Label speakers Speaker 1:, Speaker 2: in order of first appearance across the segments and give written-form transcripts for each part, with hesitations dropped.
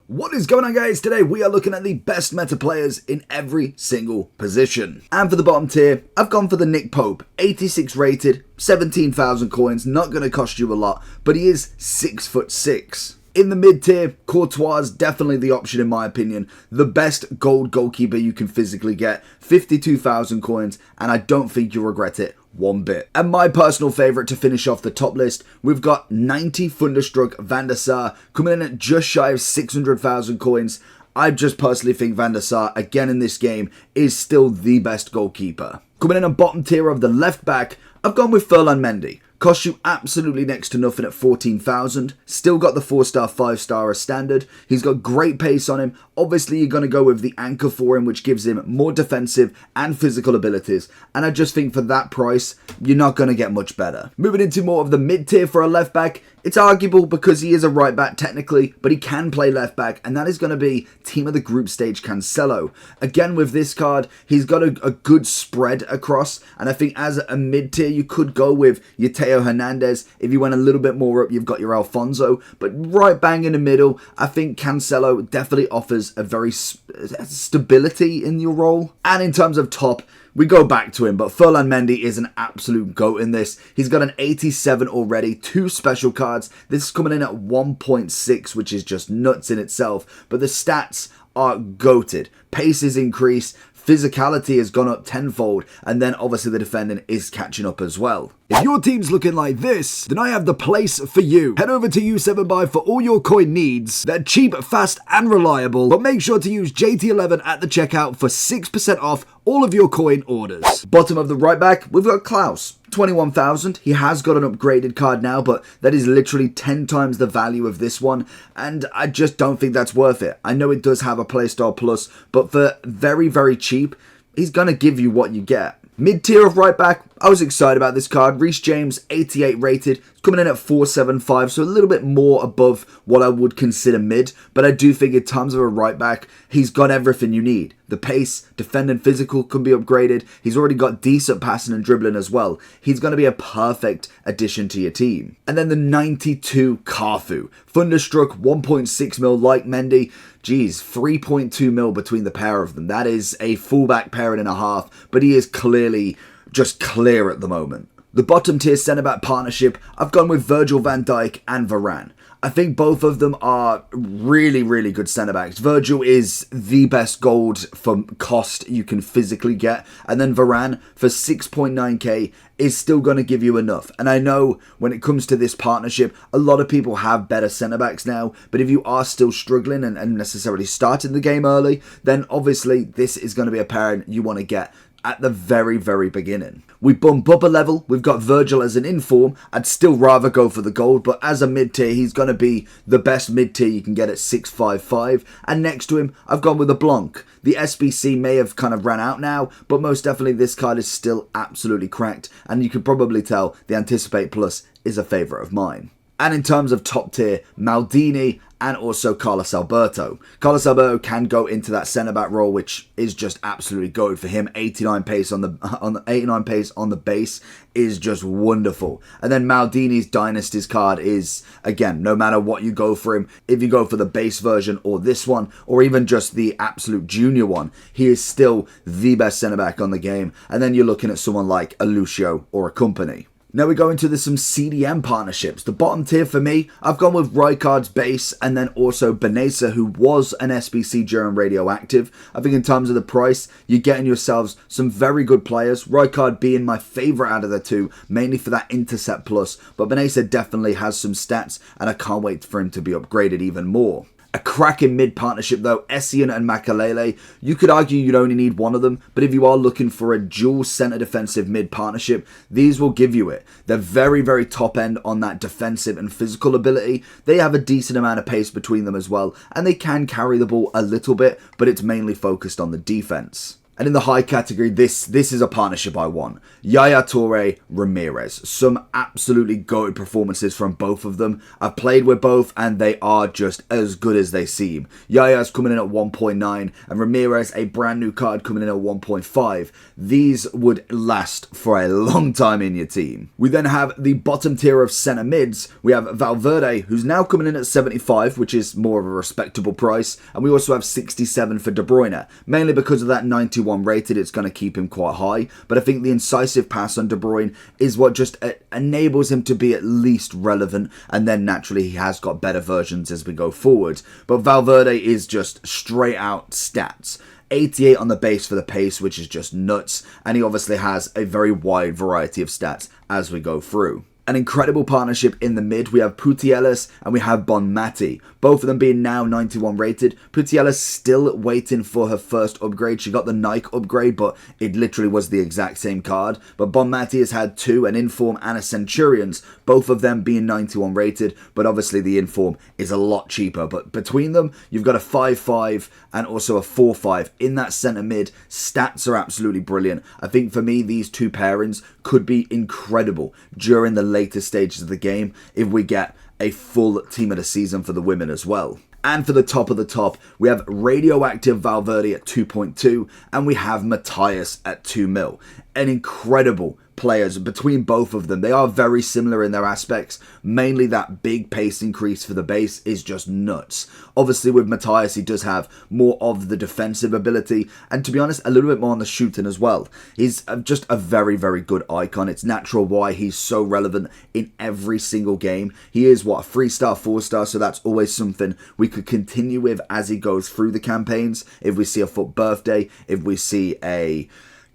Speaker 1: What is going on, guys? Today we are looking at the best meta players in every single position. And for the bottom tier, I've gone for the Nick Pope, 86 rated, 17,000 coins, not going to cost you a lot, but he is 6'6". In the mid tier, Courtois is definitely the option in my opinion. The best gold goalkeeper you can physically get, 52,000 coins, and I don't think you'll regret it one bit. And my personal favourite to finish off the top list, we've got 90 Thunderstruck Van der Sar coming in at just shy of 600,000 coins. I just personally think Van der Sar, again in this game, is still the best goalkeeper. Coming in on bottom tier of the left back, I've gone with Ferland Mendy. Costs you absolutely next to nothing at 14,000. Still got the 4-star, 5-star as standard. He's got great pace on him. Obviously, you're going to go with the anchor for him, which gives him more defensive and physical abilities. And I just think for that price, you're not going to get much better. Moving into more of the mid-tier for a left back, it's arguable because he is a right back technically, but he can play left back, and that is going to be team of the group stage Cancelo. Again, with this card, he's got a good spread across, and I think as a mid-tier, you could go with your Theo Hernandez. If you went a little bit more up, you've got your Alfonso, but right bang in the middle, I think Cancelo definitely offers a very stability in your role. And in terms of top, we go back to him, but Ferland Mendy is an absolute GOAT in this. He's got an 87 already, 2 special cards. This is coming in at 1.6, which is just nuts in itself. But the stats are goated. Pace is increased, physicality has gone up tenfold, and then obviously the defending is catching up as well. If your team's looking like this, then I have the place for you. Head over to U7Buy for all your coin needs. They're cheap, fast, and reliable, but make sure to use JT11 at the checkout for 6% off all of your coin orders. Bottom of the right back, we've got Klaus. 21,000. He has got an upgraded card now, but that is literally 10 times the value of this one, and I just don't think that's worth it. I know it does have a Playstyle Plus, but for very, very cheap, he's going to give you what you get. Mid-tier of right back, I was excited about this card. Reece James, 88 rated, coming in at 475, so a little bit more above what I would consider mid, but I do think in terms of a right back, he's got everything you need. The pace, defending, physical can be upgraded. He's already got decent passing and dribbling as well. He's going to be a perfect addition to your team. And then the 92 Carfu. Thunderstruck, 1.6 mil like Mendy. Geez, 3.2 mil between the pair of them. That is a fullback pairing and a half, but he is clearly just clear at the moment. The bottom tier centre-back partnership, I've gone with Virgil van Dijk and Varane. I think both of them are really, really good centre-backs. Virgil is the best gold for cost you can physically get. And then Varane, for 6.9k, is still going to give you enough. And I know when it comes to this partnership, a lot of people have better centre-backs now. But if you are still struggling and necessarily starting the game early, then obviously this is going to be a pairing you want to get at the very, very beginning. We bump up a level. We've got Virgil as an inform. I'd still rather go for the gold, but as a mid-tier, he's going to be the best mid-tier you can get at 655. And next to him, I've gone with a Blanc. The SBC may have kind of ran out now, but most definitely this card is still absolutely cracked. And you can probably tell the Anticipate Plus is a favourite of mine. And in terms of top tier, Maldini and also Carlos Alberto. Carlos Alberto can go into that centre-back role, which is just absolutely good for him. 89 pace on the 89 pace on the base is just wonderful. And then Maldini's Dynasties card is, again, no matter what you go for him, if you go for the base version or this one, or even just the absolute junior one, he is still the best centre-back on the game. And then you're looking at someone like a Lucio or a Company. Now we go into some CDM partnerships. The bottom tier for me, I've gone with Rijkaard's base and then also Benessa, who was an SBC during Radioactive. I think in terms of the price, you're getting yourselves some very good players. Rijkaard being my favourite out of the two, mainly for that Intercept Plus. But Benessa definitely has some stats and I can't wait for him to be upgraded even more. A cracking mid partnership though, Essien and Makalele. You could argue you'd only need one of them, but if you are looking for a dual centre defensive mid partnership, these will give you it. They're very, very top end on that defensive and physical ability. They have a decent amount of pace between them as well, and they can carry the ball a little bit, but it's mainly focused on the defense. And in the high category, this is a partnership I want. Yaya Toure, Ramirez. Some absolutely goated performances from both of them. I've played with both and they are just as good as they seem. Yaya's coming in at 1.9 and Ramirez, a brand new card, coming in at 1.5. These would last for a long time in your team. We then have the bottom tier of centre mids. We have Valverde, who's now coming in at 75, which is more of a respectable price. And we also have 67 for De Bruyne, mainly because of that 91 rated, it's going to keep him quite high, but I think the incisive pass on De Bruyne is what just enables him to be at least relevant, and then naturally he has got better versions as we go forward. But Valverde is just straight out stats. 88 on the base for the pace, which is just nuts, and he obviously has a very wide variety of stats as we go through. An incredible partnership in the mid. We have Putellas and we have Bonmati. Both of them being now 91 rated. Putellas still waiting for her first upgrade. She got the Nike upgrade, but it literally was the exact same card. But Bonmati has had two, an Inform and a Centurions. Both of them being 91 rated, but obviously the Inform is a lot cheaper. But between them, you've got a 5-5 and also a 4-5 in that centre mid. Stats are absolutely brilliant. I think for me, these two pairings could be incredible during the later stages of the game if we get a full team of the season for the women as well. And for the top of the top, we have Radioactive Valverde at 2.2 and we have Matthias at 2 mil. An incredible players between both of them. They are very similar in their aspects. Mainly that big pace increase for the base is just nuts. Obviously with Matthias, he does have more of the defensive ability and to be honest, a little bit more on the shooting as well. He's just a very, very good icon. It's natural why he's so relevant in every single game. He is what, a 3-star, 4-star, so that's always something we could continue with as he goes through the campaigns. If we see a FUT birthday, if we see a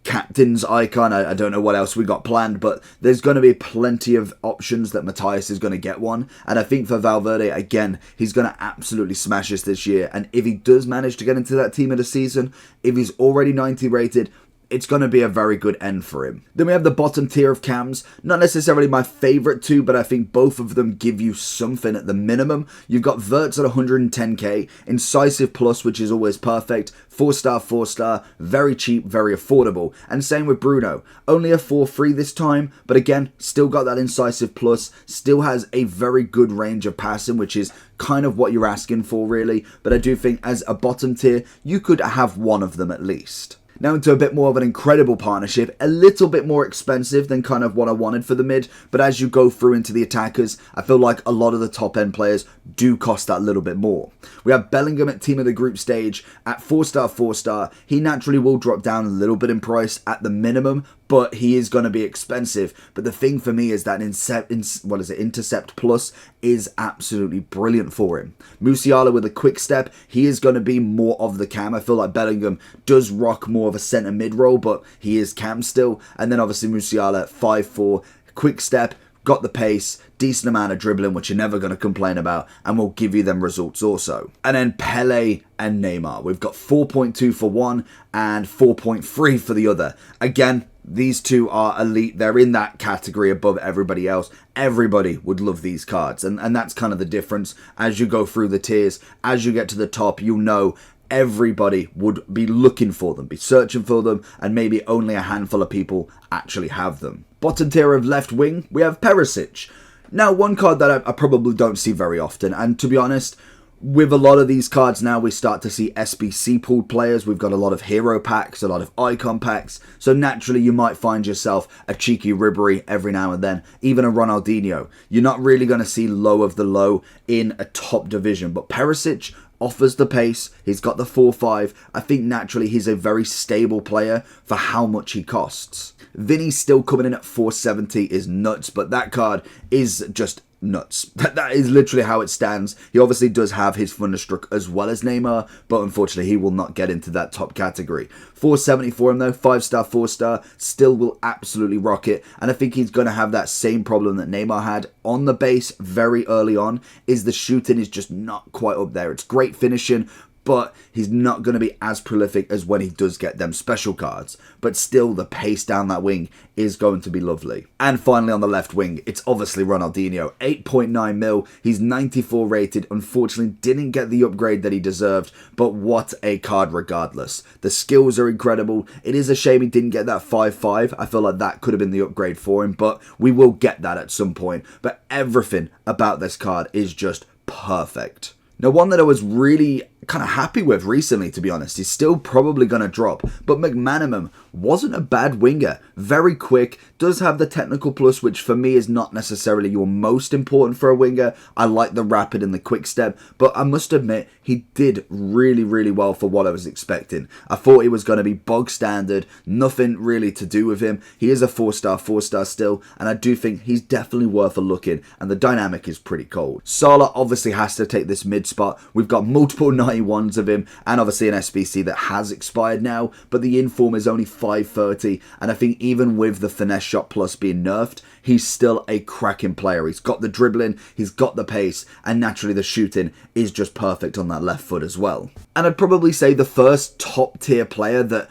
Speaker 1: captain's icon, I don't know what else we got planned, but there's going to be plenty of options that Matthias is going to get one. And I think for Valverde, again, he's going to absolutely smash us this year. And if he does manage to get into that team of the season, if he's already 90 rated, it's going to be a very good end for him. Then we have the bottom tier of cams. Not necessarily my favourite two, but I think both of them give you something at the minimum. You've got Verts at 110k, Incisive Plus, which is always perfect, 4-star, 4-star, very cheap, very affordable. And same with Bruno. Only a 4-3 this time, but again, still got that Incisive Plus, still has a very good range of passing, which is kind of what you're asking for really. But I do think as a bottom tier, you could have one of them at least. Now into a bit more of an incredible partnership, a little bit more expensive than kind of what I wanted for the mid, but as you go through into the attackers, I feel like a lot of the top end players do cost that little bit more. We have Bellingham at team of the group stage at 4-star, 4-star. He naturally will drop down a little bit in price at the minimum, but he is going to be expensive. But the thing for me is that Intercept Plus is absolutely brilliant for him. Musiala with a quick step, he is going to be more of the cam. I feel like Bellingham does rock more of a centre mid role, but he is cam still. And then obviously Musiala at 5-4, quick step, got the pace, decent amount of dribbling, which you're never going to complain about, and will give you them results also. And then Pele and Neymar. We've got 4.2 for one and 4.3 for the other. Again, these two are elite. They're in that category above everybody else. Everybody would love these cards. And that's kind of the difference. As you go through the tiers, as you get to the top, you'll know everybody would be looking for them, be searching for them, and maybe only a handful of people actually have them. Bottom tier of left wing, we have Perisic. Now, one card that I probably don't see very often, and to be honest, with a lot of these cards now, we start to see SBC pooled players. We've got a lot of hero packs, a lot of icon packs. So naturally, you might find yourself a cheeky Ribery every now and then, even a Ronaldinho. You're not really going to see low of the low in a top division. But Perisic offers the pace. He's got the 4-5. I think naturally he's a very stable player for how much he costs. Vinny still coming in at 470 is nuts, but that card is just nuts. That is literally how it stands. He obviously does have his Thunderstruck as well as Neymar, but unfortunately he will not get into that top category. 470 for him though, 5-star, 4-star, still will absolutely rock it, and I think he's going to have that same problem that Neymar had on the base very early on, is the shooting is just not quite up there. It's great finishing, but he's not going to be as prolific as when he does get them special cards. But still, the pace down that wing is going to be lovely. And finally, on the left wing, it's obviously Ronaldinho. 8.9 mil, he's 94 rated. Unfortunately, didn't get the upgrade that he deserved, but what a card regardless. The skills are incredible. It is a shame he didn't get that 5.5. I feel like that could have been the upgrade for him, but we will get that at some point. But everything about this card is just perfect. Now, one that I was really kind of happy with recently, to be honest, he's still probably going to drop, but McManaman wasn't a bad winger. Very quick, does have the technical plus, which for me is not necessarily your most important for a winger. I like the rapid and the quick step, but I must admit, he did really, really well for what I was expecting. I thought he was going to be bog standard, nothing really to do with him. He is a 4-star still, and I do think he's definitely worth a look in, and the dynamic is pretty cold. Salah obviously has to take this mid spot. We've got multiple 91s of him, and obviously an SBC that has expired now, but the inform is only 530, and I think even with the finesse shot plus being nerfed, he's still a cracking player. He's got the dribbling, he's got the pace, and naturally the shooting is just perfect on that left foot as well. And I'd probably say the first top tier player that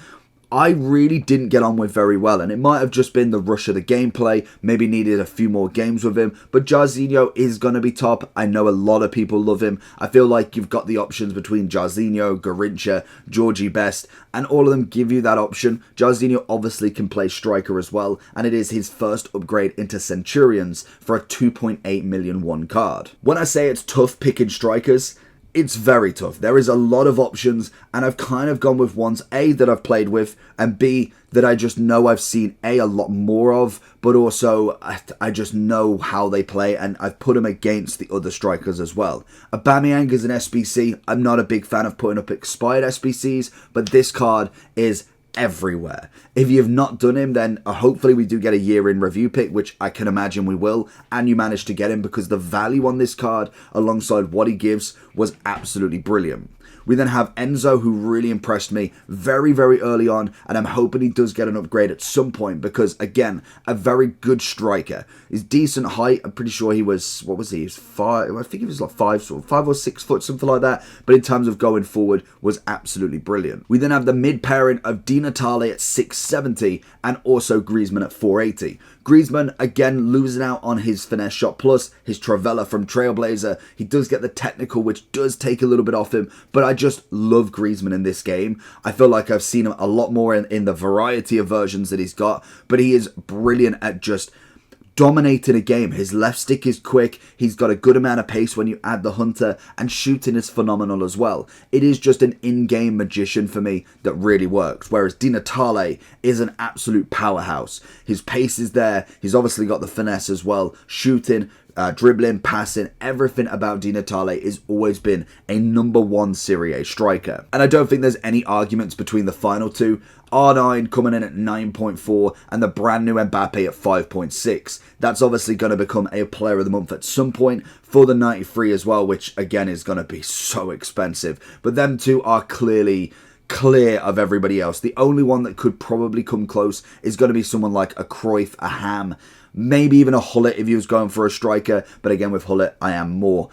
Speaker 1: I really didn't get on with very well, and it might have just been the rush of the gameplay, maybe needed a few more games with him, but Jarzinho is going to be top. I know a lot of people love him. I feel like you've got the options between Jarzinho, Garrincha, Georgie Best, and all of them give you that option. Jarzinho obviously can play striker as well, and it is his first upgrade into Centurions for a 2.8 million one card. When I say it's tough picking strikers, it's very tough. There is a lot of options, and I've kind of gone with ones, A, that I've played with, and B, that I just know I've seen a lot more of, but also I just know how they play, and I've put them against the other strikers as well. Aubameyang is an SBC. I'm not a big fan of putting up expired SBCs, but this card is everywhere. If you've not done him, then hopefully we do get a year in review pick, which I can imagine we will, and you managed to get him because the value on this card alongside what he gives was absolutely brilliant. We then have Enzo, who really impressed me very, very early on, and I'm hoping he does get an upgrade at some point because, again, a very good striker. His decent height, I'm pretty sure he was, what was he? He was 5, I think he was like 5 or 6 foot, something like that, but in terms of going forward, was absolutely brilliant. We then have the mid pairing of Di Natale at 670 and also Griezmann at 480. Griezmann, again, losing out on his finesse shot plus, his Travella from Trailblazer. He does get the technical, which does take a little bit off him, but I just love Griezmann in this game. I feel like I've seen him a lot more in the variety of versions that he's got, but he is brilliant at just dominating a game. His left stick is quick, he's got a good amount of pace when you add the Hunter, and shooting is phenomenal as well. It is just an in-game magician for me that really works, whereas Di Natale is an absolute powerhouse. His pace is there, he's obviously got the finesse as well, shooting, dribbling, passing, everything about Di Natale has always been a #1 Serie A striker. And I don't think there's any arguments between the final two. R9 coming in at 9.4 and the brand new Mbappe at 5.6. That's obviously going to become a player of the month at some point for the 93 as well, which again is going to be so expensive. But them two are clearly clear of everybody else. The only one that could probably come close is going to be someone like a Cruyff, a Ham, maybe even a Hullet if he was going for a striker. But again, with Hullet, I am more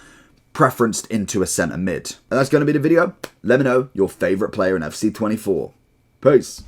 Speaker 1: preferenced into a centre mid. And that's going to be the video. Let me know your favourite player in FC24. Peace.